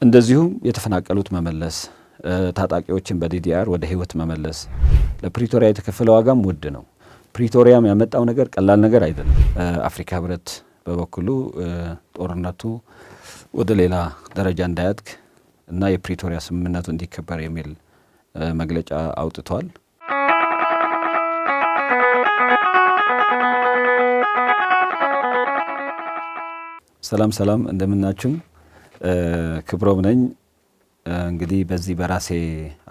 እንደዚሁም የተፈናቀሉት መመለስ፣ ታጣቂዎችን በዲዲአር ወደ ህይወት መመለስ። ለፕሪቶሪያ የተከፈለው ዋጋም ውድ ነው። ፕሪቶሪያም ያመጣው ነገር ቀላል ነገር አይደለም። አፍሪካ ህብረት በበኩሉ ጦርነቱ ወደ ሌላ ደረጃ እንዳያድግ እና የፕሪቶሪያ ስምምነቱ እንዲከበር የሚል መግለጫ አውጥቷል። ሰላም እንደምናችሁ። ክብሮም ነኝ። እንግዲህ በዚህ በራሴ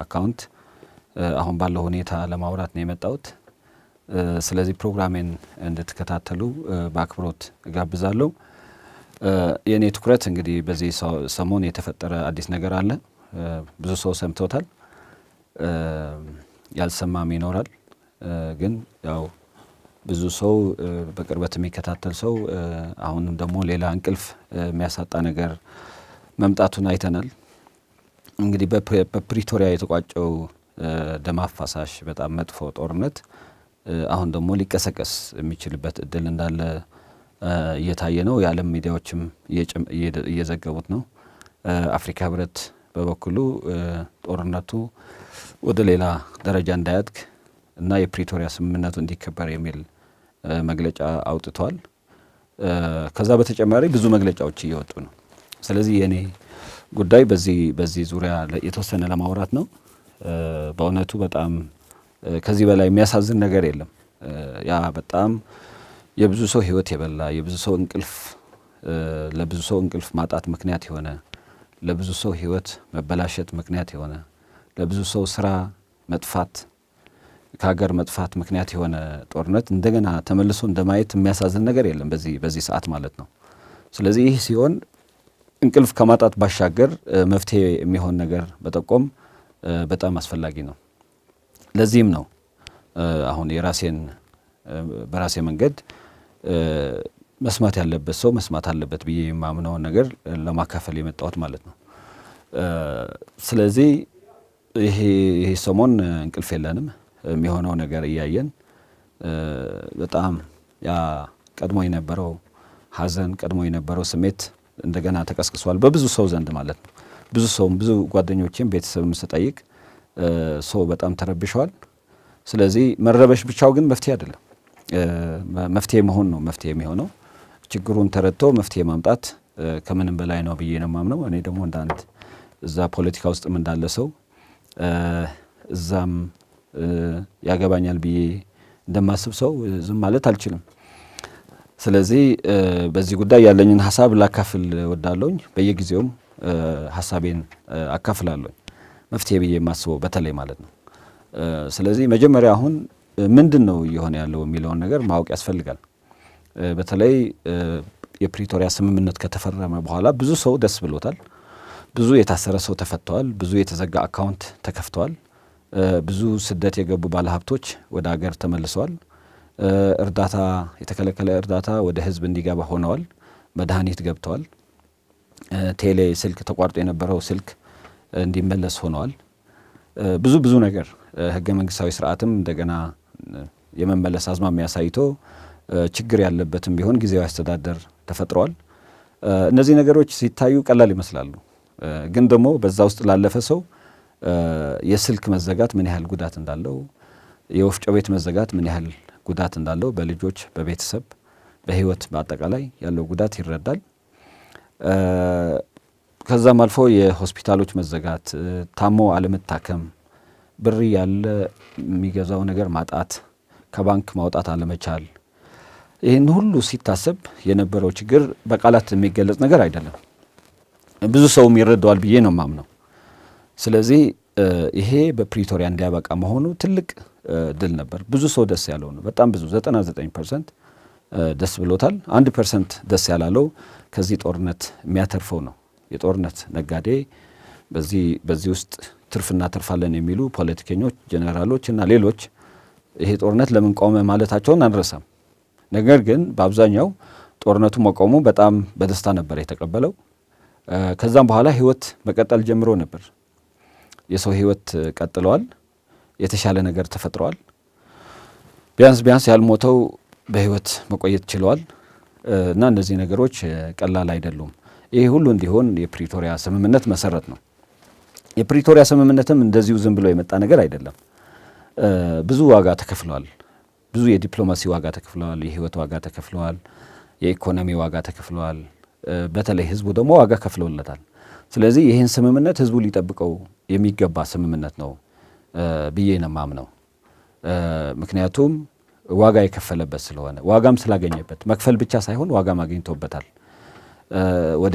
አካውንት አሁን ባለው ሁኔታ ለማውራት ነው የመጣሁት። ስለዚህ ፕሮግራሜን እንድትከታተሉ በአክብሮት እጋብዛለሁ። የኔ ትኩረት እንግዲህ በዚህ ሰሞን የተፈጠረ አዲስ ነገር አለ። ብዙ ሰው ሰምቶታል፣ ያልሰማም ይኖራል። ግን ያው ብዙ ሰው በቅርበት የሚከታተል ሰው አሁንም ደግሞ ሌላ እንቅልፍ የሚያሳጣ ነገር መምጣቱን አይተናል። እንግዲህ በፕሪቶሪያ የተቋጨው ደም አፋሳሽ በጣም መጥፎ ጦርነት አሁን ደግሞ ሊቀሰቀስ የሚችልበት እድል እንዳለ እየታየ ነው። የዓለም ሚዲያዎችም እየዘገቡት ነው። አፍሪካ ህብረት በበኩሉ ጦርነቱ ወደ ሌላ ደረጃ እንዳያድግ እና የፕሪቶሪያ ስምምነቱ እንዲከበር የሚል መግለጫ አውጥቷል። ከዛ በተጨማሪ ብዙ መግለጫዎች እየወጡ ነው። ስለዚህ የኔ ጉዳይ በዚህ ዙሪያ የተወሰነ ለማውራት ነው። በእውነቱ በጣም ከዚህ በላይ የሚያሳዝን ነገር የለም። ያ በጣም የብዙ ሰው ህይወት የበላ የብዙ ሰው እንቅልፍ ለብዙ ሰው እንቅልፍ ማጣት ምክንያት የሆነ ለብዙ ሰው ህይወት መበላሸት ምክንያት የሆነ ለብዙ ሰው ስራ መጥፋት ከሀገር መጥፋት ምክንያት የሆነ ጦርነት እንደገና ተመልሶ እንደማየት የሚያሳዝን ነገር የለም በዚህ ሰዓት ማለት ነው። ስለዚህ ይህ ሲሆን እንቅልፍ ከማጣት ባሻገር መፍትሄ የሚሆን ነገር በጠቆም በጣም አስፈላጊ ነው። ለዚህም ነው አሁን በራሴ መንገድ መስማት ያለበት ሰው መስማት አለበት ብዬ የማምነውን ነገር ለማካፈል የመጣሁት ማለት ነው። ስለዚህ ይሄ ሰሞን እንቅልፍ የለንም። የሚሆነው ነገር እያየን በጣም ያ ቀድሞ የነበረው ሐዘን ቀድሞ የነበረው ስሜት እንደገና ተቀስቅሷል በብዙ ሰው ዘንድ ማለት ነው። ብዙ ጓደኞቼም ቤተሰብም ስጠይቅ ሰው በጣም ተረብሸዋል። ስለዚህ መረበሽ ብቻው ግን መፍትሄ አይደለም። መፍትሄ መሆን ነው መፍትሄ የሚሆነው። ችግሩን ተረድቶ መፍትሄ ማምጣት ከምንም በላይ ነው ብዬ ነው የማምነው። እኔ ደግሞ እንዳንድ እዛ ፖለቲካ ውስጥም እንዳለ ሰው እዛም ያገባኛል ብዬ እንደማስብ ሰው ዝም ማለት አልችልም። ስለዚህ በዚህ ጉዳይ ያለኝን ሀሳብ ላካፍል ወዳለሁኝ። በየጊዜውም ሀሳቤን አካፍላለሁኝ መፍትሄ ብዬ የማስበው በተለይ ማለት ነው። ስለዚህ መጀመሪያ አሁን ምንድን ነው እየሆነ ያለው የሚለውን ነገር ማወቅ ያስፈልጋል። በተለይ የፕሪቶሪያ ስምምነት ከተፈረመ በኋላ ብዙ ሰው ደስ ብሎታል። ብዙ የታሰረ ሰው ተፈተዋል። ብዙ የተዘጋ አካውንት ተከፍተዋል። ብዙ ስደት የገቡ ባለሀብቶች ወደ ሀገር ተመልሰዋል። እርዳታ የተከለከለ እርዳታ ወደ ህዝብ እንዲገባ ሆነዋል። መድኃኒት ገብተዋል። ቴሌ ስልክ ተቋርጦ የነበረው ስልክ እንዲመለስ ሆነዋል። ብዙ ነገር ህገ መንግስታዊ ስርዓትም እንደገና የመመለስ አዝማሚያ አሳይቶ ችግር ያለበትም ቢሆን ጊዜያዊ አስተዳደር ተፈጥሯል። እነዚህ ነገሮች ሲታዩ ቀላል ይመስላሉ። ግን ደግሞ በዛ ውስጥ ላለፈ ሰው የስልክ መዘጋት ምን ያህል ጉዳት እንዳለው፣ የወፍጮ ቤት መዘጋት ምን ያህል ጉዳት እንዳለው በልጆች በቤተሰብ በህይወት በአጠቃላይ ያለው ጉዳት ይረዳል። ከዛም አልፎ የሆስፒታሎች መዘጋት፣ ታሞ አለመታከም፣ ብር ያለ የሚገዛው ነገር ማጣት፣ ከባንክ ማውጣት አለመቻል፣ ይህን ሁሉ ሲታሰብ የነበረው ችግር በቃላት የሚገለጽ ነገር አይደለም። ብዙ ሰውም ይረዳዋል ብዬ ነው የማምነው። ስለዚህ ይሄ በፕሪቶሪያ እንዲያበቃ መሆኑ ትልቅ ድል ነበር። ብዙ ሰው ደስ ያለው ነው። በጣም ብዙ 99% ደስ ብሎታል። 1% ደስ ያላለው ከዚህ ጦርነት የሚያተርፈው ነው። የጦርነት ነጋዴ በዚህ ውስጥ ትርፍ እናተርፋለን የሚሉ ፖለቲከኞች፣ ጄኔራሎች እና ሌሎች ይሄ ጦርነት ለምን ቆመ ማለታቸውን አንረሳም። ነገር ግን በአብዛኛው ጦርነቱ መቆሙ በጣም በደስታ ነበር የተቀበለው። ከዛም በኋላ ህይወት መቀጠል ጀምሮ ነበር። የሰው ህይወት ቀጥለዋል። የተሻለ ነገር ተፈጥሯል። ቢያንስ ያልሞተው በህይወት መቆየት ችለዋል። እና እነዚህ ነገሮች ቀላል አይደሉም። ይሄ ሁሉ እንዲሆን የፕሪቶሪያ ስምምነት መሰረት ነው። የፕሪቶሪያ ስምምነትም እንደዚሁ ዝም ብሎ የመጣ ነገር አይደለም። ብዙ ዋጋ ተከፍለዋል። ብዙ የዲፕሎማሲ ዋጋ ተከፍለዋል። የህይወት ዋጋ ተከፍለዋል። የኢኮኖሚ ዋጋ ተከፍለዋል። በተለይ ህዝቡ ደግሞ ዋጋ ከፍለውለታል። ስለዚህ ይህን ስምምነት ህዝቡ ሊጠብቀው የሚገባ ስምምነት ነው ብዬ ነው የማምነው። ምክንያቱም ዋጋ የከፈለበት ስለሆነ ዋጋም ስላገኘበት መክፈል ብቻ ሳይሆን ዋጋም አግኝቶበታል። ወደ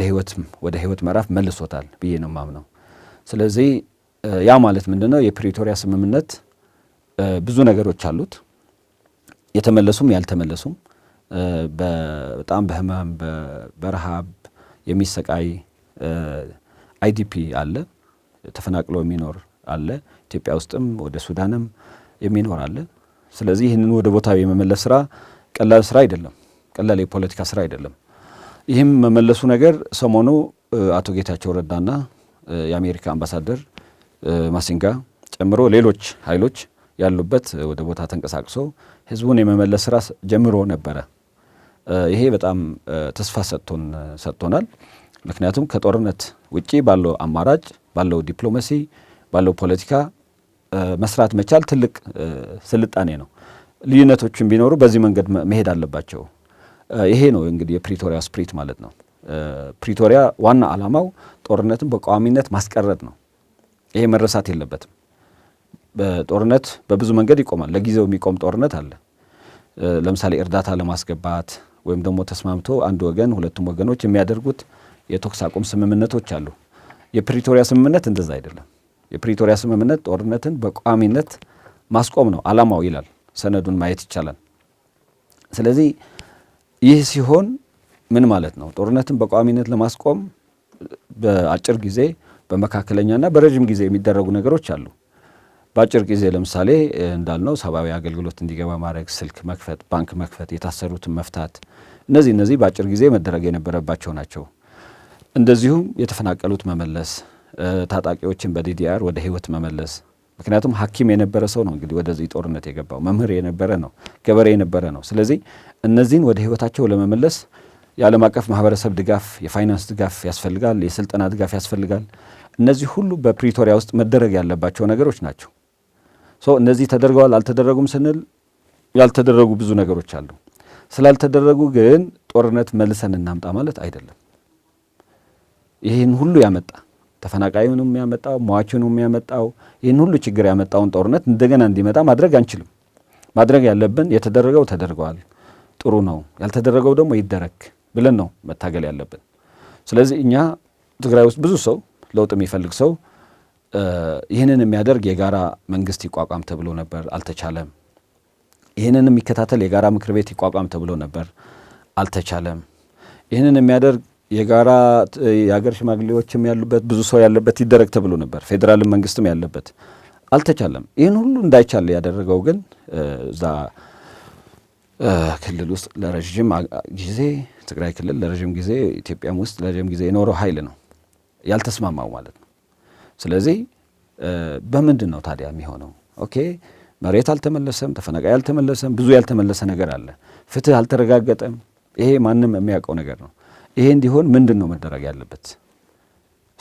ህይወት ምዕራፍ መልሶታል ብዬ ነው የማምነው። ስለዚህ ያ ማለት ምንድነው? የፕሪቶሪያ ስምምነት ብዙ ነገሮች አሉት፣ የተመለሱም ያልተመለሱም። በጣም በህመም በረሃብ የሚሰቃይ አይዲፒ አለ፣ ተፈናቅሎ የሚኖር አለ። ኢትዮጵያ ውስጥም ወደ ሱዳንም የሚኖር አለ። ስለዚህ ይህንን ወደ ቦታው የመመለስ ስራ ቀላል ስራ አይደለም፣ ቀላል የፖለቲካ ስራ አይደለም። ይህም መመለሱ ነገር ሰሞኑ አቶ ጌታቸው ረዳና የአሜሪካ አምባሳደር ማሲንጋ ጨምሮ ሌሎች ኃይሎች ያሉበት ወደ ቦታ ተንቀሳቅሶ ህዝቡን የመመለስ ስራ ጀምሮ ነበረ። ይሄ በጣም ተስፋ ሰጥቶናል። ምክንያቱም ከጦርነት ውጪ ባለው አማራጭ ባለው ዲፕሎማሲ ባለው ፖለቲካ መስራት መቻል ትልቅ ስልጣኔ ነው። ልዩነቶችን ቢኖሩ በዚህ መንገድ መሄድ አለባቸው። ይሄ ነው እንግዲህ የፕሪቶሪያ ስፕሪት ማለት ነው። ፕሪቶሪያ ዋና ዓላማው ጦርነትን በቋሚነት ማስቀረት ነው። ይሄ መረሳት የለበትም። በጦርነት በብዙ መንገድ ይቆማል። ለጊዜው የሚቆም ጦርነት አለ። ለምሳሌ እርዳታ ለማስገባት ወይም ደግሞ ተስማምቶ አንድ ወገን ሁለቱም ወገኖች የሚያደርጉት የተኩስ አቁም ስምምነቶች አሉ። የፕሪቶሪያ ስምምነት እንደዛ አይደለም። የፕሪቶሪያ ስምምነት ጦርነትን በቋሚነት ማስቆም ነው ዓላማው ይላል። ሰነዱን ማየት ይቻላል። ስለዚህ ይህ ሲሆን ምን ማለት ነው? ጦርነትን በቋሚነት ለማስቆም በአጭር ጊዜ በመካከለኛና በረዥም ጊዜ የሚደረጉ ነገሮች አሉ። በአጭር ጊዜ ለምሳሌ እንዳልነው ሰብአዊ አገልግሎት እንዲገባ ማድረግ፣ ስልክ መክፈት፣ ባንክ መክፈት፣ የታሰሩትን መፍታት፣ እነዚህ በአጭር ጊዜ መደረግ የነበረባቸው ናቸው። እንደዚሁም የተፈናቀሉት መመለስ፣ ታጣቂዎችን በዲዲአር ወደ ህይወት መመለስ። ምክንያቱም ሐኪም የነበረ ሰው ነው እንግዲህ ወደዚህ ጦርነት የገባው፣ መምህር የነበረ ነው፣ ገበሬ የነበረ ነው። ስለዚህ እነዚህን ወደ ህይወታቸው ለመመለስ የዓለም አቀፍ ማህበረሰብ ድጋፍ፣ የፋይናንስ ድጋፍ ያስፈልጋል፣ የስልጠና ድጋፍ ያስፈልጋል። እነዚህ ሁሉ በፕሪቶሪያ ውስጥ መደረግ ያለባቸው ነገሮች ናቸው። እነዚህ ተደርገዋል አልተደረጉም ስንል ያልተደረጉ ብዙ ነገሮች አሉ። ስላልተደረጉ ግን ጦርነት መልሰን እናምጣ ማለት አይደለም። ይህን ሁሉ ያመጣ ተፈናቃዩንም ያመጣው ሟቹንም ያመጣው ይህን ሁሉ ችግር ያመጣውን ጦርነት እንደገና እንዲመጣ ማድረግ አንችልም። ማድረግ ያለብን የተደረገው ተደርገዋል፣ ጥሩ ነው፣ ያልተደረገው ደግሞ ይደረግ ብለን ነው መታገል ያለብን። ስለዚህ እኛ ትግራይ ውስጥ ብዙ ሰው ለውጥ የሚፈልግ ሰው ይህንን የሚያደርግ የጋራ መንግስት ይቋቋም ተብሎ ነበር፣ አልተቻለም። ይህንን የሚከታተል የጋራ ምክር ቤት ይቋቋም ተብሎ ነበር፣ አልተቻለም። ይህንን የሚያደርግ የጋራ የሀገር ሽማግሌዎችም ያሉበት ብዙ ሰው ያለበት ይደረግ ተብሎ ነበር፣ ፌዴራልም መንግስትም ያለበት፣ አልተቻለም። ይህን ሁሉ እንዳይቻል ያደረገው ግን እዛ ክልል ውስጥ ለረዥም ጊዜ ትግራይ ክልል ለረዥም ጊዜ ኢትዮጵያም ውስጥ ለረዥም ጊዜ የኖረው ኃይል ነው ያልተስማማው ማለት ነው። ስለዚህ በምንድን ነው ታዲያ የሚሆነው? ኦኬ መሬት አልተመለሰም፣ ተፈናቃይ አልተመለሰም፣ ብዙ ያልተመለሰ ነገር አለ፣ ፍትህ አልተረጋገጠም። ይሄ ማንም የሚያውቀው ነገር ነው። ይሄ እንዲሆን ምንድን ነው መደረግ ያለበት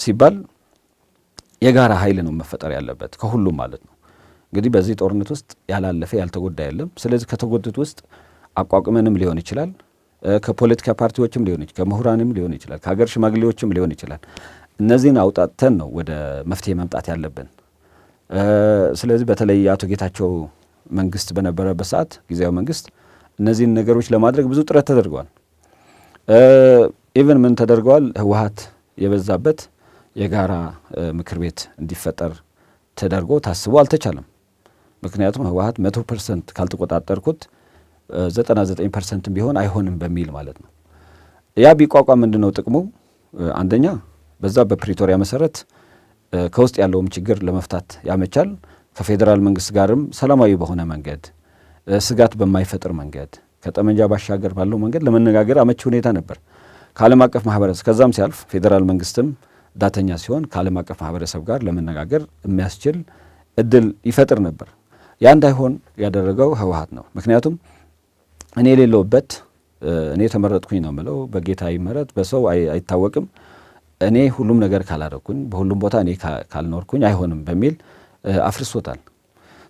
ሲባል የጋራ ኃይል ነው መፈጠር ያለበት ከሁሉም ማለት ነው። እንግዲህ በዚህ ጦርነት ውስጥ ያላለፈ ያልተጎዳ የለም። ስለዚህ ከተጎዱት ውስጥ አቋቁመንም ሊሆን ይችላል፣ ከፖለቲካ ፓርቲዎችም ሊሆን ይችላል፣ ከምሁራንም ሊሆን ይችላል፣ ከሀገር ሽማግሌዎችም ሊሆን ይችላል። እነዚህን አውጣተን ነው ወደ መፍትሄ መምጣት ያለብን። ስለዚህ በተለይ የአቶ ጌታቸው መንግስት በነበረበት ሰዓት ጊዜያዊ መንግስት እነዚህን ነገሮች ለማድረግ ብዙ ጥረት ተደርገዋል። ኢቨን ምን ተደርገዋል? ህወሓት የበዛበት የጋራ ምክር ቤት እንዲፈጠር ተደርጎ ታስቦ አልተቻለም። ምክንያቱም ህወሓት 100% ካልተቆጣጠርኩት 99% ቢሆን አይሆንም በሚል ማለት ነው። ያ ቢቋቋም ምንድነው ጥቅሙ? አንደኛ በዛ በፕሪቶሪያ መሰረት ከውስጥ ያለውም ችግር ለመፍታት ያመቻል። ከፌዴራል መንግስት ጋርም ሰላማዊ በሆነ መንገድ፣ ስጋት በማይፈጥር መንገድ፣ ከጠመንጃ ባሻገር ባለው መንገድ ለመነጋገር አመቺ ሁኔታ ነበር። ከዓለም አቀፍ ማህበረሰብ ከዛም ሲያልፍ ፌዴራል መንግስትም ዳተኛ ሲሆን ከዓለም አቀፍ ማህበረሰብ ጋር ለመነጋገር የሚያስችል እድል ይፈጥር ነበር። ያ እንዳይሆን ያደረገው ህወሓት ነው። ምክንያቱም እኔ የሌለውበት እኔ ተመረጥኩኝ ነው የምለው። በጌታ ይመረጥ በሰው አይታወቅም። እኔ ሁሉም ነገር ካላረኩኝ በሁሉም ቦታ እኔ ካልኖርኩኝ አይሆንም በሚል አፍርሶታል።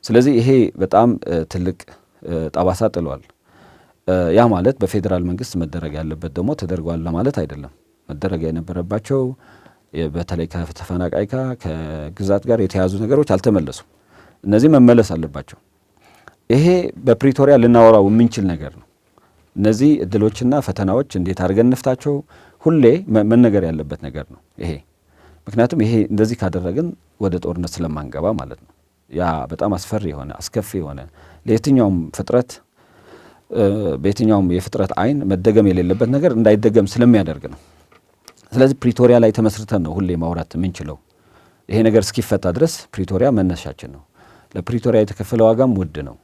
ስለዚህ ይሄ በጣም ትልቅ ጠባሳ ጥሏል። ያ ማለት በፌዴራል መንግስት መደረግ ያለበት ደግሞ ተደርጓል ለማለት አይደለም። መደረግ የነበረባቸው በተለይ ከተፈናቃይ ከግዛት ጋር የተያዙ ነገሮች አልተመለሱም። እነዚህ መመለስ አለባቸው። ይሄ በፕሪቶሪያ ልናወራው የምንችል ነገር ነው። እነዚህ እድሎችና ፈተናዎች እንዴት አድርገን እንፍታቸው ሁሌ መነገር ያለበት ነገር ነው ይሄ። ምክንያቱም ይሄ እንደዚህ ካደረግን ወደ ጦርነት ስለማንገባ ማለት ነው። ያ በጣም አስፈሪ የሆነ አስከፊ የሆነ ለየትኛውም ፍጥረት በየትኛውም የፍጥረት አይን መደገም የሌለበት ነገር እንዳይደገም ስለሚያደርግ ነው። ስለዚህ ፕሪቶሪያ ላይ ተመስርተን ነው ሁሌ ማውራት የምንችለው። ይሄ ነገር እስኪፈታ ድረስ ፕሪቶሪያ መነሻችን ነው። ለፕሪቶሪያ የተከፈለ ዋጋም ውድ ነው።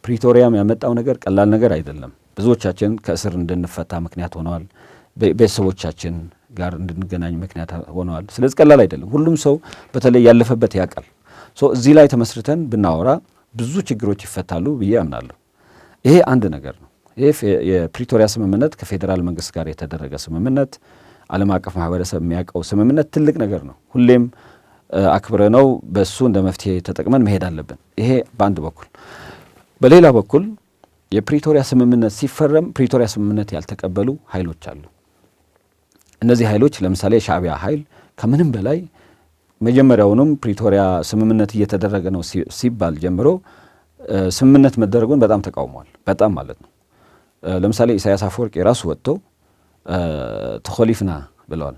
ፕሪቶሪያም ያመጣው ነገር ቀላል ነገር አይደለም። ብዙዎቻችን ከእስር እንድንፈታ ምክንያት ሆነዋል። ቤተሰቦቻችን ጋር እንድንገናኝ ምክንያት ሆነዋል። ስለዚህ ቀላል አይደለም። ሁሉም ሰው በተለይ ያለፈበት ያውቃል። እዚህ ላይ ተመስርተን ብናወራ ብዙ ችግሮች ይፈታሉ ብዬ አምናለሁ። ይሄ አንድ ነገር ነው። ይሄ የፕሪቶሪያ ስምምነት ከፌዴራል መንግስት ጋር የተደረገ ስምምነት፣ ዓለም አቀፍ ማህበረሰብ የሚያውቀው ስምምነት ትልቅ ነገር ነው። ሁሌም አክብረ ነው በሱ እንደ መፍትሄ ተጠቅመን መሄድ አለብን። ይሄ በአንድ በኩል። በሌላ በኩል የፕሪቶሪያ ስምምነት ሲፈረም ፕሪቶሪያ ስምምነት ያልተቀበሉ ኃይሎች አሉ። እነዚህ ኃይሎች ለምሳሌ የሻዕቢያ ኃይል ከምንም በላይ መጀመሪያውንም ፕሪቶሪያ ስምምነት እየተደረገ ነው ሲባል ጀምሮ ስምምነት መደረጉን በጣም ተቃውሟል። በጣም ማለት ነው። ለምሳሌ ኢሳያስ አፈወርቂ የራሱ ወጥቶ ተኮሊፍና ብለዋል።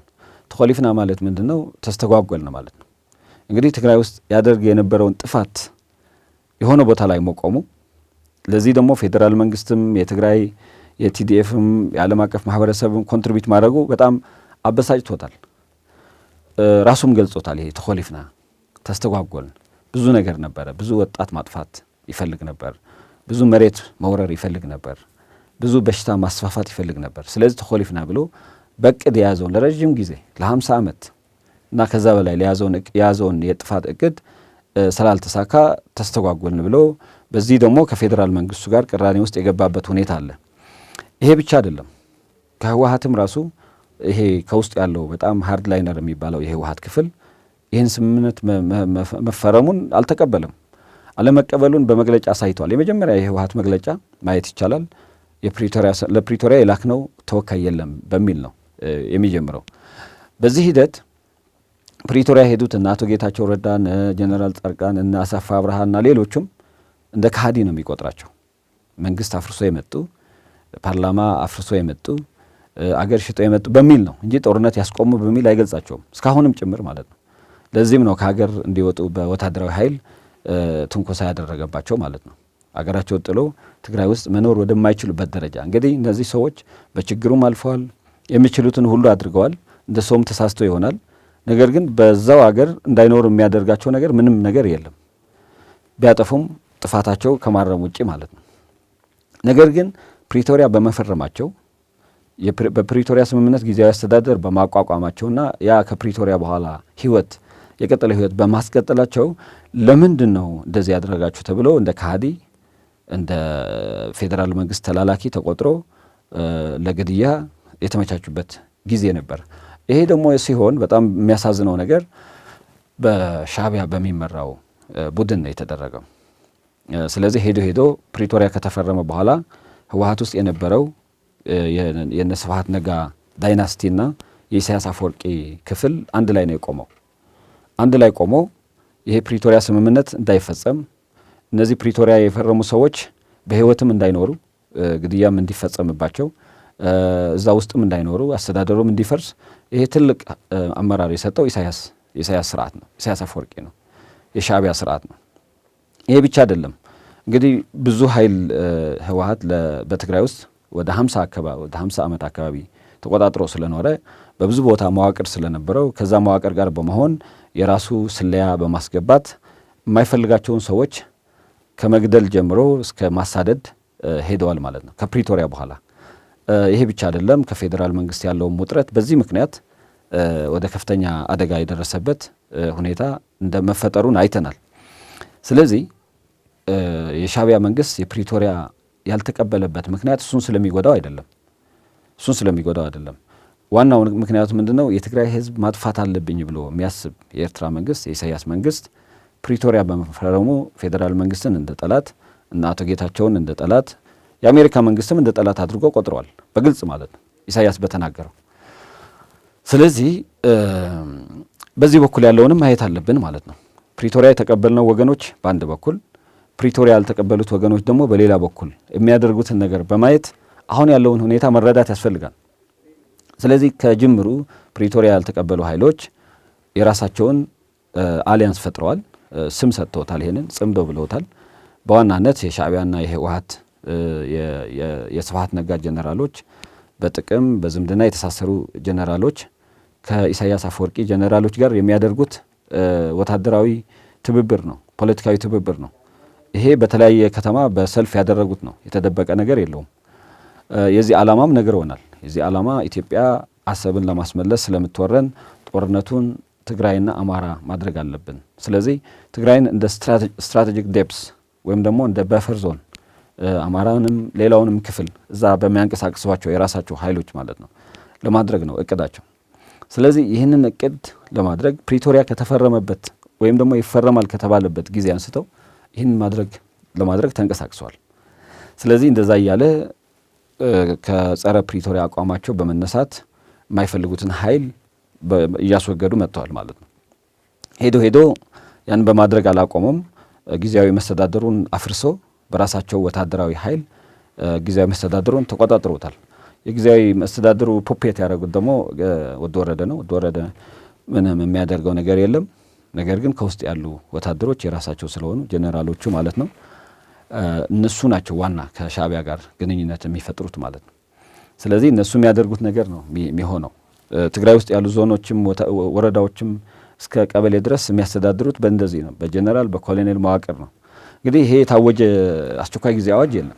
ተኮሊፍና ማለት ምንድን ነው? ተስተጓጎልን ማለት ነው። እንግዲህ ትግራይ ውስጥ ያደርግ የነበረውን ጥፋት የሆነ ቦታ ላይ መቆሙ፣ ለዚህ ደግሞ ፌዴራል መንግስትም የትግራይ የቲዲኤፍም የዓለም አቀፍ ማህበረሰብም ኮንትሪቢዩት ማድረጉ በጣም አበሳጭቶታል። ራሱም ገልጾታል። ይሄ ተኮሊፍና ተስተጓጎልን፣ ብዙ ነገር ነበረ። ብዙ ወጣት ማጥፋት ይፈልግ ነበር። ብዙ መሬት መውረር ይፈልግ ነበር። ብዙ በሽታ ማስፋፋት ይፈልግ ነበር። ስለዚህ ተኮሊፍና ብሎ በእቅድ የያዘውን ለረዥም ጊዜ ለ50 ዓመት እና ከዛ በላይ የያዘውን የጥፋት እቅድ ስላልተሳካ ተስተጓጎልን ብሎ በዚህ ደግሞ ከፌዴራል መንግስቱ ጋር ቅራኔ ውስጥ የገባበት ሁኔታ አለ። ይሄ ብቻ አይደለም። ከህወሓትም ራሱ ይሄ ከውስጥ ያለው በጣም ሃርድ ላይነር የሚባለው የህወሓት ክፍል ይህን ስምምነት መፈረሙን አልተቀበለም። አለመቀበሉን በመግለጫ አሳይቷል። የመጀመሪያ የህወሓት መግለጫ ማየት ይቻላል። ለፕሪቶሪያ የላክነው ተወካይ የለም በሚል ነው የሚጀምረው። በዚህ ሂደት ፕሪቶሪያ ሄዱት እነ አቶ ጌታቸው ረዳ፣ እነ ጀነራል ጻድቃን፣ እነ አሰፋ አብርሃና ሌሎችም እንደ ካህዲ ነው የሚቆጥራቸው። መንግስት አፍርሶ የመጡ ፓርላማ አፍርሶ የመጡ አገር ሽጦ የመጡ በሚል ነው እንጂ ጦርነት ያስቆሙ በሚል አይገልጻቸውም፣ እስካሁንም ጭምር ማለት ነው። ለዚህም ነው ከሀገር እንዲወጡ በወታደራዊ ኃይል ትንኮሳ ያደረገባቸው ማለት ነው። አገራቸው ጥሎ ትግራይ ውስጥ መኖር ወደማይችሉበት ደረጃ። እንግዲህ እነዚህ ሰዎች በችግሩም አልፈዋል፣ የሚችሉትን ሁሉ አድርገዋል። እንደ ሰውም ተሳስቶ ይሆናል። ነገር ግን በዛው አገር እንዳይኖሩ የሚያደርጋቸው ነገር ምንም ነገር የለም፣ ቢያጠፉም ጥፋታቸው ከማረም ውጪ ማለት ነው። ነገር ግን ፕሪቶሪያ በመፈረማቸው በፕሪቶሪያ ስምምነት ጊዜያዊ አስተዳደር በማቋቋማቸውና ያ ከፕሪቶሪያ በኋላ የቀጠለ ህይወት በማስቀጠላቸው ለምንድን ነው እንደዚህ ያደረጋችሁ ተብሎ እንደ ካህዲ እንደ ፌዴራል መንግስት ተላላኪ ተቆጥሮ ለግድያ የተመቻቹበት ጊዜ ነበር። ይሄ ደግሞ ሲሆን በጣም የሚያሳዝነው ነገር በሻዕቢያ በሚመራው ቡድን ነው የተደረገው። ስለዚህ ሄዶ ፕሪቶሪያ ከተፈረመ በኋላ ህወሓት ውስጥ የነበረው የነ ስብሐት ነጋ ዳይናስቲና የኢሳያስ አፈወርቂ ክፍል አንድ ላይ ነው የቆመው። አንድ ላይ ቆሞ ይሄ ፕሪቶሪያ ስምምነት እንዳይፈጸም፣ እነዚህ ፕሪቶሪያ የፈረሙ ሰዎች በህይወትም እንዳይኖሩ፣ ግድያም እንዲፈጸምባቸው፣ እዛ ውስጥም እንዳይኖሩ፣ አስተዳደሩም እንዲፈርስ ይሄ ትልቅ አመራር የሰጠው ኢሳያስ ስርዓት ነው። ኢሳያስ አፈወርቂ ነው። የሻዕቢያ ስርዓት ነው። ይሄ ብቻ አይደለም። እንግዲህ ብዙ ኃይል ህወሓት በትግራይ ውስጥ ወደ 50 ዓመት አካባቢ ተቆጣጥሮ ስለኖረ በብዙ ቦታ መዋቅር ስለነበረው ከዛ መዋቅር ጋር በመሆን የራሱ ስለያ በማስገባት የማይፈልጋቸውን ሰዎች ከመግደል ጀምሮ እስከ ማሳደድ ሄደዋል ማለት ነው ከፕሪቶሪያ በኋላ። ይሄ ብቻ አይደለም። ከፌዴራል መንግስት ያለውን ውጥረት በዚህ ምክንያት ወደ ከፍተኛ አደጋ የደረሰበት ሁኔታ እንደ መፈጠሩን አይተናል። ስለዚህ የሻዕቢያ መንግስት የፕሪቶሪያ ያልተቀበለበት ምክንያት እሱን ስለሚጎዳው አይደለም። እሱን ስለሚጎዳው አይደለም። ዋናው ምክንያቱ ምንድነው? የትግራይ ህዝብ ማጥፋት አለብኝ ብሎ የሚያስብ የኤርትራ መንግስት፣ የኢሳያስ መንግስት ፕሪቶሪያ በመፈረሙ ፌዴራል መንግስትን እንደ ጠላት እና አቶ ጌታቸውን እንደ ጠላት የአሜሪካ መንግስትም እንደ ጠላት አድርጎ ቆጥረዋል፣ በግልጽ ማለት ነው ኢሳያስ በተናገረው። ስለዚህ በዚህ በኩል ያለውንም ማየት አለብን ማለት ነው። ፕሪቶሪያ የተቀበልነው ወገኖች በአንድ በኩል፣ ፕሪቶሪያ ያልተቀበሉት ወገኖች ደግሞ በሌላ በኩል የሚያደርጉትን ነገር በማየት አሁን ያለውን ሁኔታ መረዳት ያስፈልጋል። ስለዚህ ከጅምሩ ፕሪቶሪያ ያልተቀበሉ ኃይሎች የራሳቸውን አሊያንስ ፈጥረዋል፣ ስም ሰጥተውታል፣ ይሄንን ጽምዶ ብለውታል። በዋናነት የሻዕቢያና የህወሓት የስብሃት ነጋ ጀነራሎች፣ በጥቅም በዝምድና የተሳሰሩ ጀነራሎች ከኢሳያስ አፈወርቂ ጀነራሎች ጋር የሚያደርጉት ወታደራዊ ትብብር ነው፣ ፖለቲካዊ ትብብር ነው። ይሄ በተለያየ ከተማ በሰልፍ ያደረጉት ነው፣ የተደበቀ ነገር የለውም። የዚህ ዓላማም ነግረውናል። የዚህ ዓላማ ኢትዮጵያ አሰብን ለማስመለስ ስለምትወረን ጦርነቱን ትግራይና አማራ ማድረግ አለብን። ስለዚህ ትግራይን እንደ ስትራቴጂክ ዴፕስ ወይም ደግሞ እንደ በፈር ዞን አማራንም ሌላውንም ክፍል እዛ በሚያንቀሳቅሷቸው የራሳቸው ኃይሎች ማለት ነው ለማድረግ ነው እቅዳቸው። ስለዚህ ይህንን እቅድ ለማድረግ ፕሪቶሪያ ከተፈረመበት ወይም ደግሞ ይፈረማል ከተባለበት ጊዜ አንስተው ይህንን ለማድረግ ተንቀሳቅሰዋል። ስለዚህ እንደዛ እያለ ከጸረ ፕሪቶሪያ አቋማቸው በመነሳት የማይፈልጉትን ኃይል እያስወገዱ መጥተዋል ማለት ነው። ሄዶ ያን በማድረግ አላቆመም። ጊዜያዊ መስተዳድሩን አፍርሶ በራሳቸው ወታደራዊ ኃይል ጊዜያዊ መስተዳድሩን ተቆጣጥሮታል። የጊዜያዊ መስተዳድሩ ፑፔት ያደረጉት ደግሞ ወደ ወረደ ነው። ወደ ወረደ ምንም የሚያደርገው ነገር የለም። ነገር ግን ከውስጥ ያሉ ወታደሮች የራሳቸው ስለሆኑ ጄኔራሎቹ ማለት ነው እነሱ ናቸው ዋና ከሻዕቢያ ጋር ግንኙነት የሚፈጥሩት ማለት ነው። ስለዚህ እነሱ የሚያደርጉት ነገር ነው የሚሆነው። ትግራይ ውስጥ ያሉ ዞኖችም ወረዳዎችም እስከ ቀበሌ ድረስ የሚያስተዳድሩት በእንደዚህ ነው፣ በጄኔራል በኮሎኔል መዋቅር ነው። እንግዲህ ይሄ የታወጀ አስቸኳይ ጊዜ አዋጅ የለም።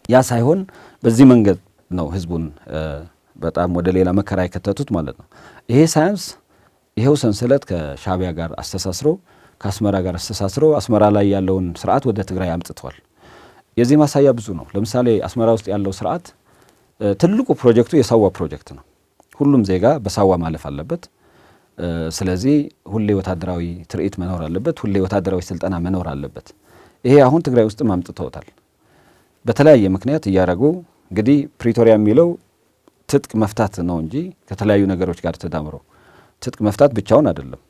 ያ ሳይሆን በዚህ መንገድ ነው ህዝቡን በጣም ወደ ሌላ መከራ የከተቱት ማለት ነው። ይሄ ሳያንስ ይሄው ሰንሰለት ከሻዕቢያ ጋር አስተሳስሮ ከአስመራ ጋር አስተሳስሮ አስመራ ላይ ያለውን ስርዓት ወደ ትግራይ አምጥቷል። የዚህ ማሳያ ብዙ ነው። ለምሳሌ አስመራ ውስጥ ያለው ስርዓት ትልቁ ፕሮጀክቱ የሳዋ ፕሮጀክት ነው። ሁሉም ዜጋ በሳዋ ማለፍ አለበት። ስለዚህ ሁሌ ወታደራዊ ትርኢት መኖር አለበት። ሁሌ ወታደራዊ ስልጠና መኖር አለበት። ይሄ አሁን ትግራይ ውስጥ አምጥተውታል። በተለያየ ምክንያት እያደረጉ እንግዲህ ፕሪቶሪያ የሚለው ትጥቅ መፍታት ነው እንጂ ከተለያዩ ነገሮች ጋር ተዳምሮ ትጥቅ መፍታት ብቻውን አይደለም።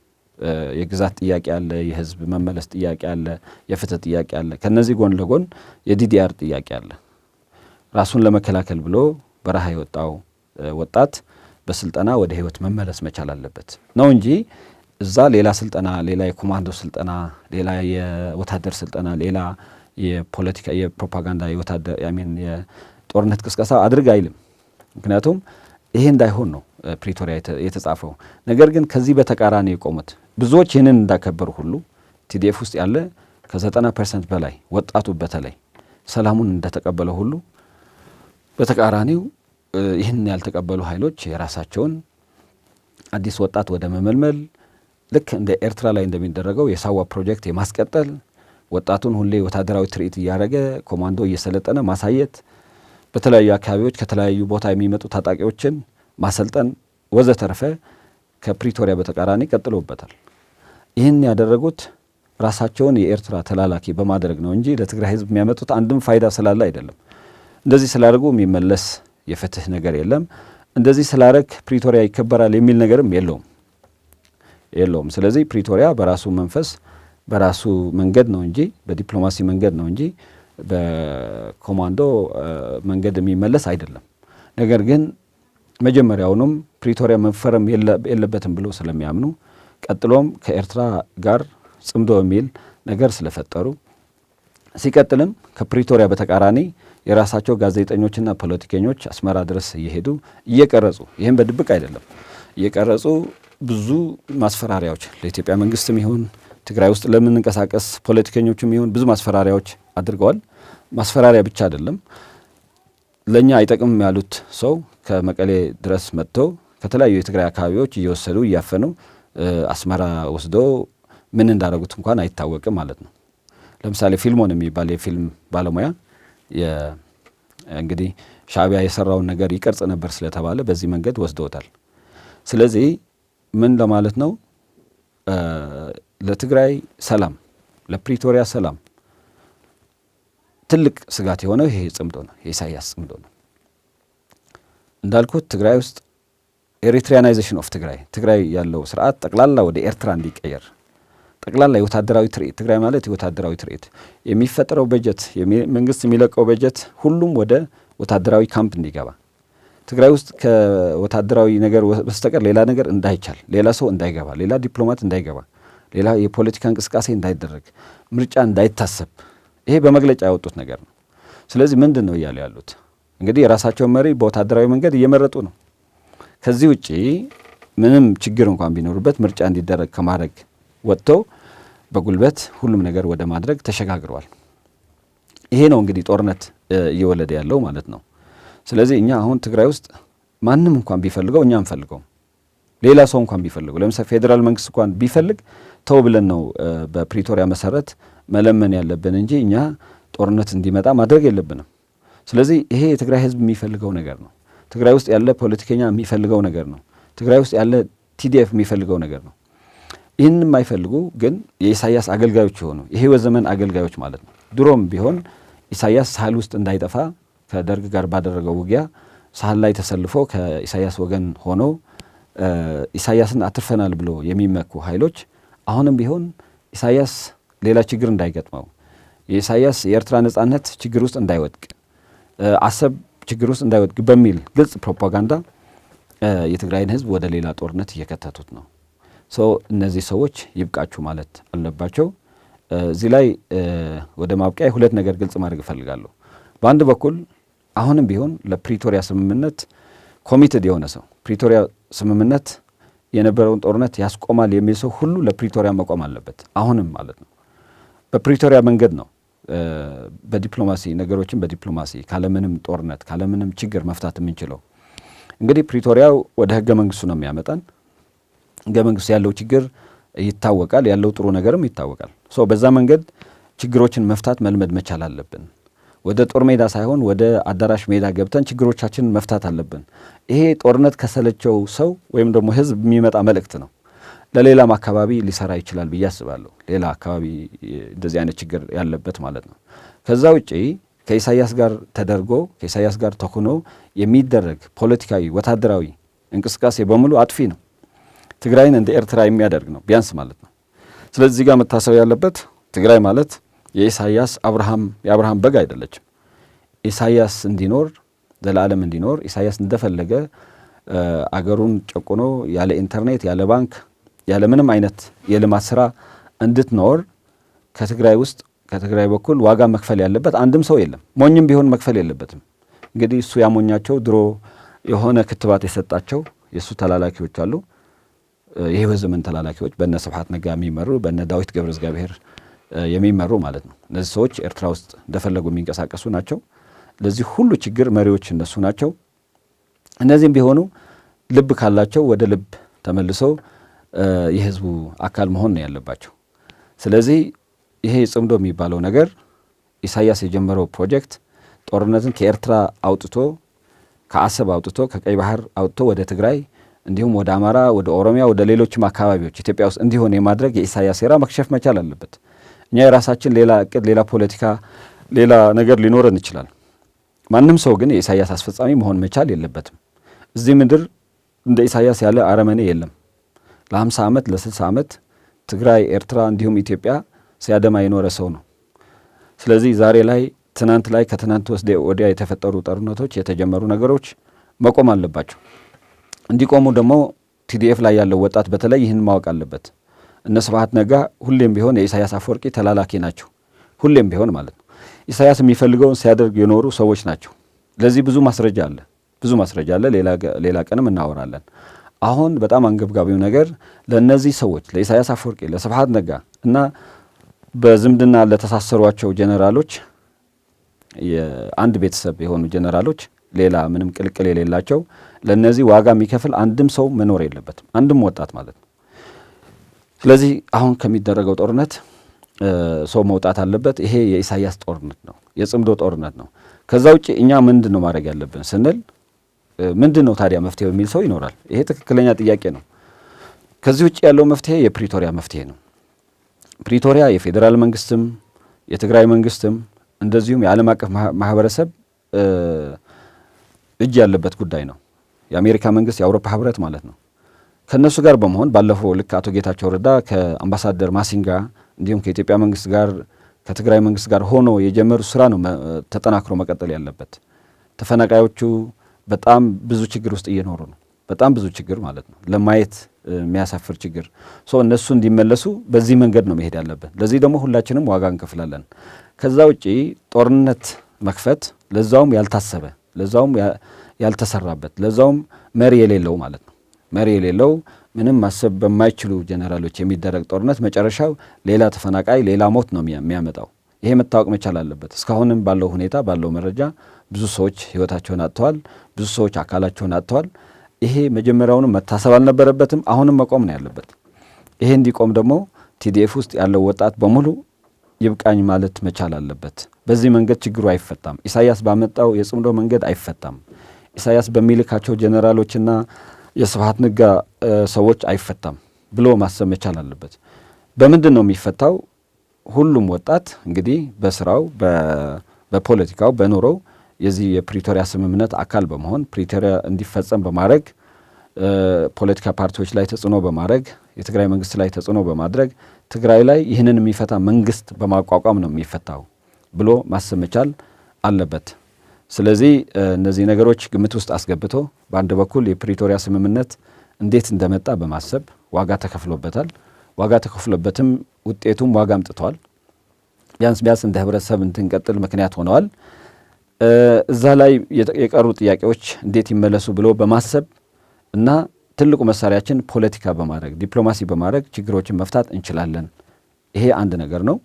የግዛት ጥያቄ አለ፣ የህዝብ መመለስ ጥያቄ አለ፣ የፍትህ ጥያቄ አለ። ከነዚህ ጎን ለጎን የዲዲአር ጥያቄ አለ። ራሱን ለመከላከል ብሎ በረሃ የወጣው ወጣት በስልጠና ወደ ህይወት መመለስ መቻል አለበት ነው እንጂ እዛ ሌላ ስልጠና፣ ሌላ የኮማንዶ ስልጠና፣ ሌላ የወታደር ስልጠና፣ ሌላ የፖለቲካ የፕሮፓጋንዳ የወታደር የጦርነት ቅስቀሳ አድርግ አይልም። ምክንያቱም ይሄ እንዳይሆን ነው ፕሪቶሪያ የተጻፈው። ነገር ግን ከዚህ በተቃራኒ የቆሙት ብዙዎች ይህንን እንዳከበሩ ሁሉ ቲዲኤፍ ውስጥ ያለ ከ90% በላይ ወጣቱ በተለይ ሰላሙን እንደተቀበለ ሁሉ በተቃራኒው ይህን ያልተቀበሉ ኃይሎች የራሳቸውን አዲስ ወጣት ወደ መመልመል ልክ እንደ ኤርትራ ላይ እንደሚደረገው የሳዋ ፕሮጀክት የማስቀጠል ወጣቱን ሁሌ ወታደራዊ ትርኢት እያደረገ ኮማንዶ እየሰለጠነ ማሳየት፣ በተለያዩ አካባቢዎች ከተለያዩ ቦታ የሚመጡ ታጣቂዎችን ማሰልጠን ወዘተረፈ ከፕሪቶሪያ በተቃራኒ ቀጥሎበታል። ይህን ያደረጉት ራሳቸውን የኤርትራ ተላላኪ በማድረግ ነው እንጂ ለትግራይ ህዝብ የሚያመጡት አንድም ፋይዳ ስላለ አይደለም። እንደዚህ ስላደርጉ የሚመለስ የፍትህ ነገር የለም። እንደዚህ ስላረግ ፕሪቶሪያ ይከበራል የሚል ነገርም የለውም። ስለዚህ ፕሪቶሪያ በራሱ መንፈስ በራሱ መንገድ ነው እንጂ በዲፕሎማሲ መንገድ ነው እንጂ በኮማንዶ መንገድ የሚመለስ አይደለም። ነገር ግን መጀመሪያውንም ፕሪቶሪያ መፈረም የለበትም ብሎ ስለሚያምኑ ቀጥሎም ከኤርትራ ጋር ጽምዶ የሚል ነገር ስለፈጠሩ ሲቀጥልም ከፕሪቶሪያ በተቃራኒ የራሳቸው ጋዜጠኞችና ፖለቲከኞች አስመራ ድረስ እየሄዱ እየቀረጹ ይህም በድብቅ አይደለም እየቀረጹ ብዙ ማስፈራሪያዎች ለኢትዮጵያ መንግስትም ይሁን ትግራይ ውስጥ ለምንንቀሳቀስ ፖለቲከኞችም ይሁን ብዙ ማስፈራሪያዎች አድርገዋል። ማስፈራሪያ ብቻ አይደለም፣ ለኛ አይጠቅምም ያሉት ሰው ከመቀሌ ድረስ መጥተው ከተለያዩ የትግራይ አካባቢዎች እየወሰዱ እያፈኑ አስመራ ወስዶ ምን እንዳደረጉት እንኳን አይታወቅም ማለት ነው። ለምሳሌ ፊልሞን የሚባል የፊልም ባለሙያ እንግዲህ ሻዕቢያ የሰራውን ነገር ይቀርጽ ነበር ስለተባለ በዚህ መንገድ ወስደውታል። ስለዚህ ምን ለማለት ነው? ለትግራይ ሰላም፣ ለፕሪቶሪያ ሰላም ትልቅ ስጋት የሆነው ይሄ ጽምዶ ነው፣ የኢሳያስ ጽምዶ ነው። እንዳልኩት ትግራይ ውስጥ ኤሪትሪያናይዜሽን ኦፍ ትግራይ ያለው ስርዓት ጠቅላላ ወደ ኤርትራ እንዲቀየር ጠቅላላ የወታደራዊ ትርኢት፣ ትግራይ ማለት የወታደራዊ ትርኢት፣ የሚፈጠረው በጀት፣ መንግስት የሚለቀው በጀት ሁሉም ወደ ወታደራዊ ካምፕ እንዲገባ፣ ትግራይ ውስጥ ከወታደራዊ ነገር በስተቀር ሌላ ነገር እንዳይቻል፣ ሌላ ሰው እንዳይገባ፣ ሌላ ዲፕሎማት እንዳይገባ፣ ሌላ የፖለቲካ እንቅስቃሴ እንዳይደረግ፣ ምርጫ እንዳይታሰብ፣ ይሄ በመግለጫ ያወጡት ነገር ነው። ስለዚህ ምንድን ነው እያሉ ያሉት? እንግዲህ የራሳቸውን መሪ በወታደራዊ መንገድ እየመረጡ ነው። ከዚህ ውጪ ምንም ችግር እንኳን ቢኖርበት ምርጫ እንዲደረግ ከማድረግ ወጥተው በጉልበት ሁሉም ነገር ወደ ማድረግ ተሸጋግረዋል። ይሄ ነው እንግዲህ ጦርነት እየወለደ ያለው ማለት ነው። ስለዚህ እኛ አሁን ትግራይ ውስጥ ማንም እንኳን ቢፈልገው እኛ አንፈልገውም። ሌላ ሰው እንኳን ቢፈልገው፣ ለምሳሌ ፌዴራል መንግስት እንኳን ቢፈልግ ተው ብለን ነው በፕሪቶሪያ መሰረት መለመን ያለብን እንጂ እኛ ጦርነት እንዲመጣ ማድረግ የለብንም። ስለዚህ ይሄ የትግራይ ህዝብ የሚፈልገው ነገር ነው። ትግራይ ውስጥ ያለ ፖለቲከኛ የሚፈልገው ነገር ነው። ትግራይ ውስጥ ያለ ቲዲኤፍ የሚፈልገው ነገር ነው። ይህን የማይፈልጉ ግን የኢሳያስ አገልጋዮች የሆኑ የህይወት ዘመን አገልጋዮች ማለት ነው። ድሮም ቢሆን ኢሳያስ ሳህል ውስጥ እንዳይጠፋ ከደርግ ጋር ባደረገው ውጊያ ሳህል ላይ ተሰልፎ ከኢሳያስ ወገን ሆኖ ኢሳያስን አትርፈናል ብሎ የሚመኩ ኃይሎች አሁንም ቢሆን ኢሳያስ ሌላ ችግር እንዳይገጥመው፣ የኢሳያስ የኤርትራ ነጻነት ችግር ውስጥ እንዳይወድቅ፣ አሰብ ችግር ውስጥ እንዳይወድቅ በሚል ግልጽ ፕሮፓጋንዳ የትግራይን ህዝብ ወደ ሌላ ጦርነት እየከተቱት ነው። እነዚህ ሰዎች ይብቃችሁ ማለት አለባቸው። እዚህ ላይ ወደ ማብቂያ ሁለት ነገር ግልጽ ማድረግ እፈልጋለሁ። በአንድ በኩል አሁንም ቢሆን ለፕሪቶሪያ ስምምነት ኮሚትድ የሆነ ሰው፣ ፕሪቶሪያ ስምምነት የነበረውን ጦርነት ያስቆማል የሚል ሰው ሁሉ ለፕሪቶሪያ መቆም አለበት። አሁንም ማለት ነው። በፕሪቶሪያ መንገድ ነው በዲፕሎማሲ ነገሮችን በዲፕሎማሲ ካለምንም ጦርነት ካለምንም ችግር መፍታት የምንችለው። እንግዲህ ፕሪቶሪያው ወደ ህገ መንግስቱ ነው የሚያመጣን። ህገ መንግስቱ ያለው ችግር ይታወቃል፣ ያለው ጥሩ ነገርም ይታወቃል። በዛ መንገድ ችግሮችን መፍታት መልመድ መቻል አለብን። ወደ ጦር ሜዳ ሳይሆን ወደ አዳራሽ ሜዳ ገብተን ችግሮቻችንን መፍታት አለብን። ይሄ ጦርነት ከሰለቸው ሰው ወይም ደግሞ ህዝብ የሚመጣ መልእክት ነው። ለሌላም አካባቢ ሊሰራ ይችላል ብዬ አስባለሁ። ሌላ አካባቢ እንደዚህ አይነት ችግር ያለበት ማለት ነው። ከዛ ውጪ ከኢሳያስ ጋር ተደርጎ ከኢሳያስ ጋር ተኩኖ የሚደረግ ፖለቲካዊ ወታደራዊ እንቅስቃሴ በሙሉ አጥፊ ነው። ትግራይን እንደ ኤርትራ የሚያደርግ ነው ቢያንስ ማለት ነው። ስለዚህ እዚህ ጋር መታሰብ ያለበት ትግራይ ማለት የኢሳያስ የአብርሃም በግ አይደለችም። ኢሳያስ እንዲኖር ዘላለም እንዲኖር ኢሳያስ እንደፈለገ አገሩን ጨቁኖ ያለ ኢንተርኔት ያለ ባንክ ያለ ምንም አይነት የልማት ስራ እንድትኖር ከትግራይ በኩል ዋጋ መክፈል ያለበት አንድም ሰው የለም። ሞኝም ቢሆን መክፈል የለበትም። እንግዲህ እሱ ያሞኛቸው ድሮ የሆነ ክትባት የሰጣቸው የእሱ ተላላኪዎች አሉ፣ የህይወት ዘመን ተላላኪዎች በነ ስብሐት ነጋ የሚመሩ በነ ዳዊት ገብረ እግዚአብሔር የሚመሩ ማለት ነው። እነዚህ ሰዎች ኤርትራ ውስጥ እንደፈለጉ የሚንቀሳቀሱ ናቸው። ለዚህ ሁሉ ችግር መሪዎች እነሱ ናቸው። እነዚህም ቢሆኑ ልብ ካላቸው ወደ ልብ ተመልሰው የህዝቡ አካል መሆን ነው ያለባቸው። ስለዚህ ይሄ ጽምዶ የሚባለው ነገር ኢሳያስ የጀመረው ፕሮጀክት ጦርነትን ከኤርትራ አውጥቶ ከአሰብ አውጥቶ ከቀይ ባህር አውጥቶ ወደ ትግራይ እንዲሁም ወደ አማራ፣ ወደ ኦሮሚያ፣ ወደ ሌሎችም አካባቢዎች ኢትዮጵያ ውስጥ እንዲሆን የማድረግ የኢሳያስ ሴራ መክሸፍ መቻል አለበት። እኛ የራሳችን ሌላ እቅድ፣ ሌላ ፖለቲካ፣ ሌላ ነገር ሊኖረን ይችላል። ማንም ሰው ግን የኢሳያስ አስፈጻሚ መሆን መቻል የለበትም። እዚህ ምድር እንደ ኢሳያስ ያለ አረመኔ የለም። ለ50 ዓመት ለ60 ዓመት ትግራይ፣ ኤርትራ እንዲሁም ኢትዮጵያ ሲያደማ የኖረ ሰው ነው። ስለዚህ ዛሬ ላይ ትናንት ላይ ከትናንት ወዲያ የተፈጠሩ ጦርነቶች የተጀመሩ ነገሮች መቆም አለባቸው። እንዲቆሙ ደግሞ ቲዲኤፍ ላይ ያለው ወጣት በተለይ ይህን ማወቅ አለበት። እነ ስብሐት ነጋ ሁሌም ቢሆን የኢሳያስ አፈወርቂ ተላላኪ ናቸው። ሁሌም ቢሆን ማለት ነው። ኢሳያስ የሚፈልገውን ሲያደርግ የኖሩ ሰዎች ናቸው። ለዚህ ብዙ ማስረጃ አለ። ሌላ ቀንም እናወራለን። አሁን በጣም አንገብጋቢው ነገር ለእነዚህ ሰዎች ለኢሳያስ አፈወርቂ፣ ለስብሐት ነጋ እና በዝምድና ለተሳሰሯቸው ጀነራሎች የአንድ ቤተሰብ የሆኑ ጀነራሎች ሌላ ምንም ቅልቅል የሌላቸው ለነዚህ ዋጋ የሚከፍል አንድም ሰው መኖር የለበትም፣ አንድም ወጣት ማለት ነው። ስለዚህ አሁን ከሚደረገው ጦርነት ሰው መውጣት አለበት። ይሄ የኢሳያስ ጦርነት ነው፣ የጽምዶ ጦርነት ነው። ከዛ ውጭ እኛ ምንድን ነው ማድረግ ያለብን ስንል ምንድን ነው ታዲያ መፍትሄው የሚል ሰው ይኖራል። ይሄ ትክክለኛ ጥያቄ ነው። ከዚህ ውጭ ያለው መፍትሄ የፕሪቶሪያ መፍትሄ ነው። ፕሪቶሪያ የፌዴራል መንግስትም የትግራይ መንግስትም እንደዚሁም የዓለም አቀፍ ማህበረሰብ እጅ ያለበት ጉዳይ ነው። የአሜሪካ መንግስት፣ የአውሮፓ ህብረት ማለት ነው። ከነሱ ጋር በመሆን ባለፈው ልክ አቶ ጌታቸው ረዳ ከአምባሳደር ማሲንጋ እንዲሁም ከኢትዮጵያ መንግስት ጋር ከትግራይ መንግስት ጋር ሆኖ የጀመሩ ስራ ነው ተጠናክሮ መቀጠል ያለበት። ተፈናቃዮቹ በጣም ብዙ ችግር ውስጥ እየኖሩ ነው። በጣም ብዙ ችግር ማለት ነው፣ ለማየት የሚያሳፍር ችግር። እነሱ እንዲመለሱ በዚህ መንገድ ነው መሄድ ያለብን። ለዚህ ደግሞ ሁላችንም ዋጋ እንከፍላለን። ከዛ ውጪ ጦርነት መክፈት ለዛውም ያልታሰበ ለዛውም ያልተሰራበት ለዛውም መሪ የሌለው ማለት ነው። መሪ የሌለው ምንም ማሰብ በማይችሉ ጀነራሎች የሚደረግ ጦርነት መጨረሻው ሌላ ተፈናቃይ፣ ሌላ ሞት ነው የሚያመጣው። ይሄ መታወቅ መቻል አለበት። እስካሁንም ባለው ሁኔታ ባለው መረጃ ብዙ ሰዎች ህይወታቸውን አጥተዋል። ብዙ ሰዎች አካላቸውን አጥተዋል። ይሄ መጀመሪያውንም መታሰብ አልነበረበትም። አሁንም መቆም ነው ያለበት። ይሄ እንዲቆም ደግሞ ቲዲኤፍ ውስጥ ያለው ወጣት በሙሉ ይብቃኝ ማለት መቻል አለበት። በዚህ መንገድ ችግሩ አይፈታም። ኢሳያስ ባመጣው የጽምዶ መንገድ አይፈታም። ኢሳያስ በሚልካቸው ጀነራሎችና የስብሃት ነጋ ሰዎች አይፈታም ብሎ ማሰብ መቻል አለበት። በምንድን ነው የሚፈታው? ሁሉም ወጣት እንግዲህ በስራው በፖለቲካው በኑሮው የዚህ የፕሪቶሪያ ስምምነት አካል በመሆን ፕሪቶሪያ እንዲፈጸም በማድረግ ፖለቲካ ፓርቲዎች ላይ ተጽዕኖ በማድረግ የትግራይ መንግስት ላይ ተጽዕኖ በማድረግ ትግራይ ላይ ይህንን የሚፈታ መንግስት በማቋቋም ነው የሚፈታው ብሎ ማሰብ መቻል አለበት። ስለዚህ እነዚህ ነገሮች ግምት ውስጥ አስገብቶ በአንድ በኩል የፕሪቶሪያ ስምምነት እንዴት እንደመጣ በማሰብ ዋጋ ተከፍሎበታል። ዋጋ ተከፍሎበትም ውጤቱም ዋጋ አምጥተዋል። ቢያንስ እንደ ህብረተሰብ እንድንቀጥል ምክንያት ሆነዋል። እዛ ላይ የቀሩ ጥያቄዎች እንዴት ይመለሱ ብሎ በማሰብ እና ትልቁ መሳሪያችን ፖለቲካ በማድረግ ዲፕሎማሲ በማድረግ ችግሮችን መፍታት እንችላለን። ይሄ አንድ ነገር ነው።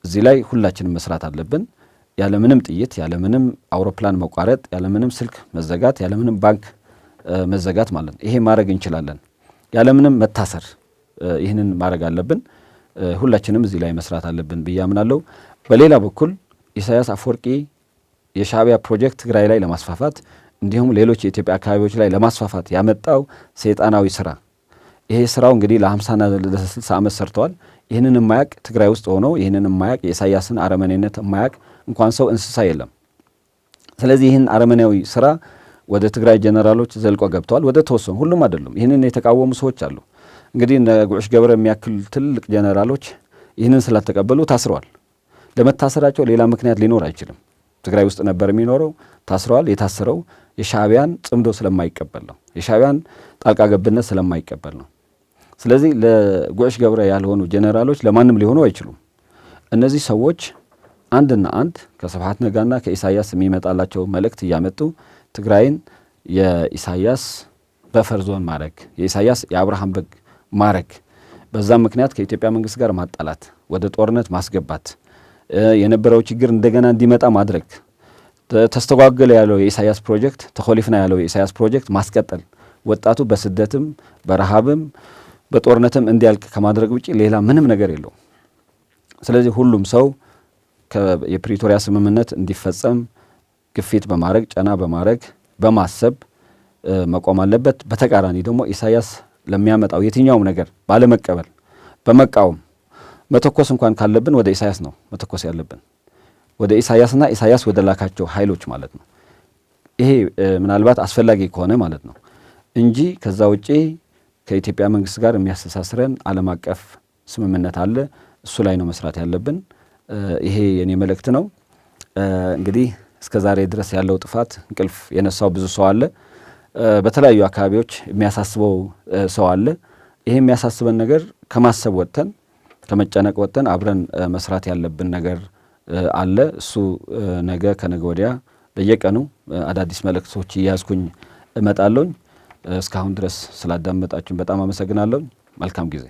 እዚህ ላይ ሁላችንም መስራት አለብን። ያለምንም ጥይት፣ ያለምንም አውሮፕላን መቋረጥ፣ ያለምንም ስልክ መዘጋት፣ ያለምንም ባንክ መዘጋት ማለት ነው። ይሄ ማድረግ እንችላለን። ያለምንም መታሰር ይህንን ማድረግ አለብን። ሁላችንም እዚህ ላይ መስራት አለብን ብዬ አምናለሁ። በሌላ በኩል ኢሳያስ አፈወርቂ የሻዕቢያ ፕሮጀክት ትግራይ ላይ ለማስፋፋት እንዲሁም ሌሎች የኢትዮጵያ አካባቢዎች ላይ ለማስፋፋት ያመጣው ሰይጣናዊ ስራ፣ ይሄ ስራው እንግዲህ ለ50ና ለ60 ዓመት ሰርተዋል። ይህንን የማያቅ ትግራይ ውስጥ ሆኖ ይህንን የማያቅ የኢሳያስን አረመኔነት የማያቅ እንኳን ሰው እንስሳ የለም። ስለዚህ ይህን አረመኔያዊ ስራ ወደ ትግራይ ጀነራሎች ዘልቆ ገብተዋል። ወደ ተወሰኑ፣ ሁሉም አይደሉም። ይህንን የተቃወሙ ሰዎች አሉ። እንግዲህ እነ ጉዕሽ ገብረ የሚያክል ትልቅ ጀነራሎች ይህንን ስላልተቀበሉ ታስረዋል። ለመታሰራቸው ሌላ ምክንያት ሊኖር አይችልም። ትግራይ ውስጥ ነበር የሚኖረው፣ ታስረዋል። የታሰረው የሻዕቢያን ጽምዶ ስለማይቀበል ነው። የሻዕቢያን ጣልቃ ገብነት ስለማይቀበል ነው። ስለዚህ ለጉዕሽ ገብረ ያልሆኑ ጀነራሎች ለማንም ሊሆኑ አይችሉም። እነዚህ ሰዎች አንድና አንድ ከስብሃት ነጋና ከኢሳያስ የሚመጣላቸው መልእክት እያመጡ ትግራይን የኢሳያስ በፈር ዞን ማድረግ፣ የኢሳያስ የአብርሃም በግ ማድረግ፣ በዛም ምክንያት ከኢትዮጵያ መንግስት ጋር ማጣላት፣ ወደ ጦርነት ማስገባት፣ የነበረው ችግር እንደገና እንዲመጣ ማድረግ፣ ተስተጓገለ ያለው የኢሳያስ ፕሮጀክት ተኮሊፍና ያለው የኢሳያስ ፕሮጀክት ማስቀጠል፣ ወጣቱ በስደትም በረሃብም በጦርነትም እንዲያልቅ ከማድረግ ውጪ ሌላ ምንም ነገር የለው። ስለዚህ ሁሉም ሰው የፕሪቶሪያ ስምምነት እንዲፈጸም ግፊት በማድረግ ጫና በማድረግ በማሰብ መቆም አለበት። በተቃራኒ ደግሞ ኢሳያስ ለሚያመጣው የትኛውም ነገር ባለመቀበል በመቃወም መተኮስ እንኳን ካለብን ወደ ኢሳያስ ነው መተኮስ ያለብን፣ ወደ ኢሳያስና ኢሳያስ ወደ ላካቸው ኃይሎች ማለት ነው። ይሄ ምናልባት አስፈላጊ ከሆነ ማለት ነው እንጂ ከዛ ውጪ ከኢትዮጵያ መንግስት ጋር የሚያስተሳስረን ዓለም አቀፍ ስምምነት አለ። እሱ ላይ ነው መስራት ያለብን። ይሄ የኔ መልእክት ነው። እንግዲህ እስከ ዛሬ ድረስ ያለው ጥፋት እንቅልፍ የነሳው ብዙ ሰው አለ። በተለያዩ አካባቢዎች የሚያሳስበው ሰው አለ። ይሄ የሚያሳስበን ነገር ከማሰብ ወጥተን ከመጨነቅ ወጥተን አብረን መስራት ያለብን ነገር አለ። እሱ ነገ ከነገ ወዲያ በየቀኑ አዳዲስ መልእክቶች እያዝኩኝ እመጣለሁኝ። እስካሁን ድረስ ስላዳመጣችሁን በጣም አመሰግናለሁ። መልካም ጊዜ